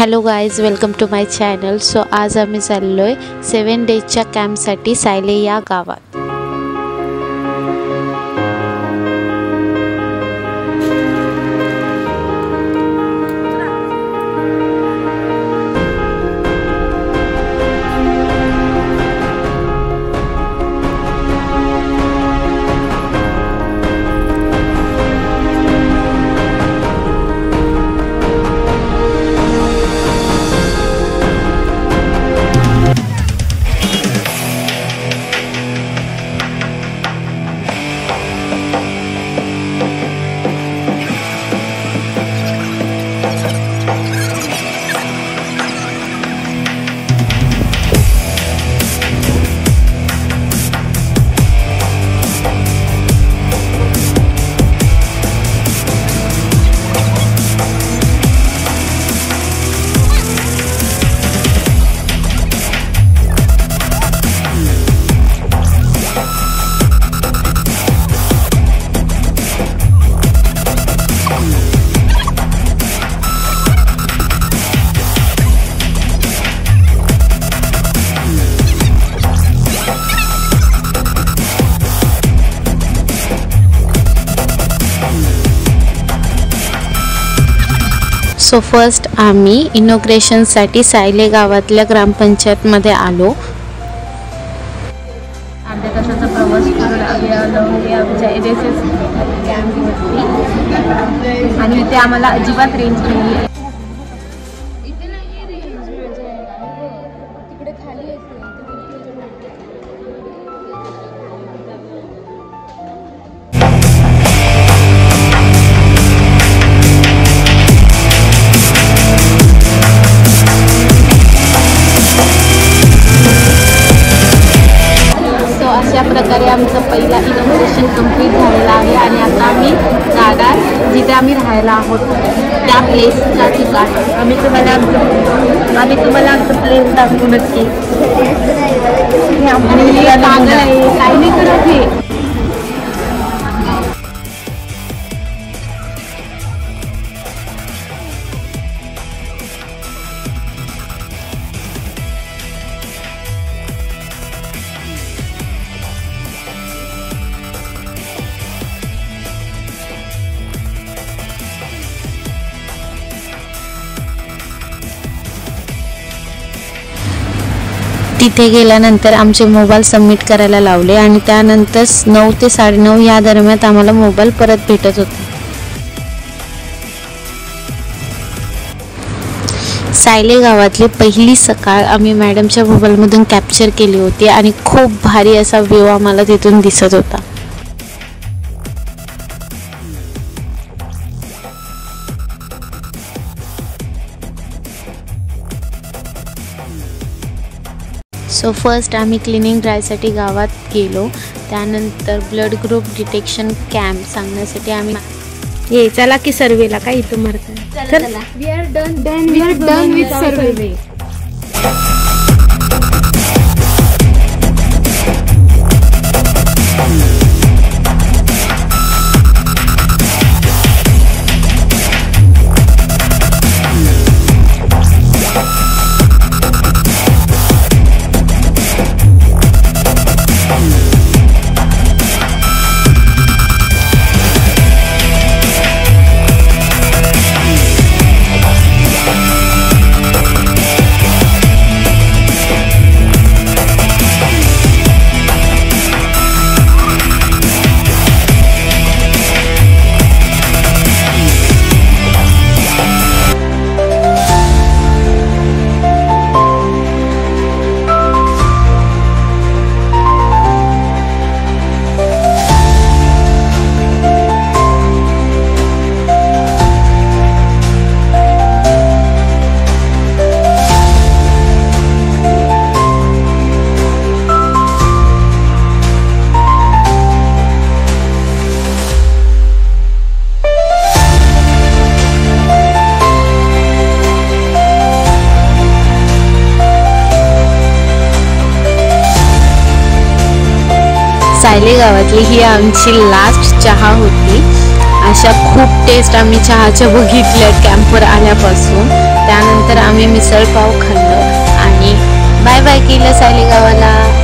Hello guys, welcome to my channel. So आज आम्ही चाललोय 7 डेजच्या कॅम्पसाठी सायले या गावात। सो फर्स्ट आम्ही इनॉग्रेशनसाठी सायले गावातल्या ग्रामपंचायत मध्ये आलो। अर्ध्या तासाचा प्रवास करून आम्ही आलो आमच्या NSS कॅम्पवरती आणि इथे आम्हाला अजिबात रेंज नाही। अशा प्रकारे आमचं पहिला इनॉग्रेशन कंप्लीट झालेला आहे आणि आता आम्ही जाणार जिथे आम्ही राहायला आहोत त्या प्लेसच्या ठिकाणी आम्ही तुम्हाला आमचं प्लेस दाखवू नक्की। पागल आहे, काही नाही करत हे। तिथे गेल्यानंतर आमचे मोबाईल सबमिट करायला लावले आणि त्यानंतर 9 ते 9:30 या दरम्यान आम्हाला मोबाईल परत भेटत होते। सायले गावातली पहिली सकाळ आम्ही मॅडमच्या मोबाईलमधून कॅप्चर केली होती आणि खूप भारी असा व्ह्यू आम्हाला तिथून दिसत होता। सो फर्स्ट आम्ही क्लिनिंग ड्रायसाठी गावात गेलो। त्यानंतर ब्लड ग्रुप डिटेक्शन कॅम्प सांगण्यासाठी आम्ही ये चला की सर्वेला काय इथं मारता। वी आर डन विथ सर्वे। सायले गावातली ही आमची लास्ट चहा होती। अशा खूप टेस्ट आम्ही चहाच्या बघितल्या कॅम्पवर आल्यापासून। त्यानंतर आम्ही मिसळपाव खाल्लं आणि बाय बाय केलं सायली गावाला.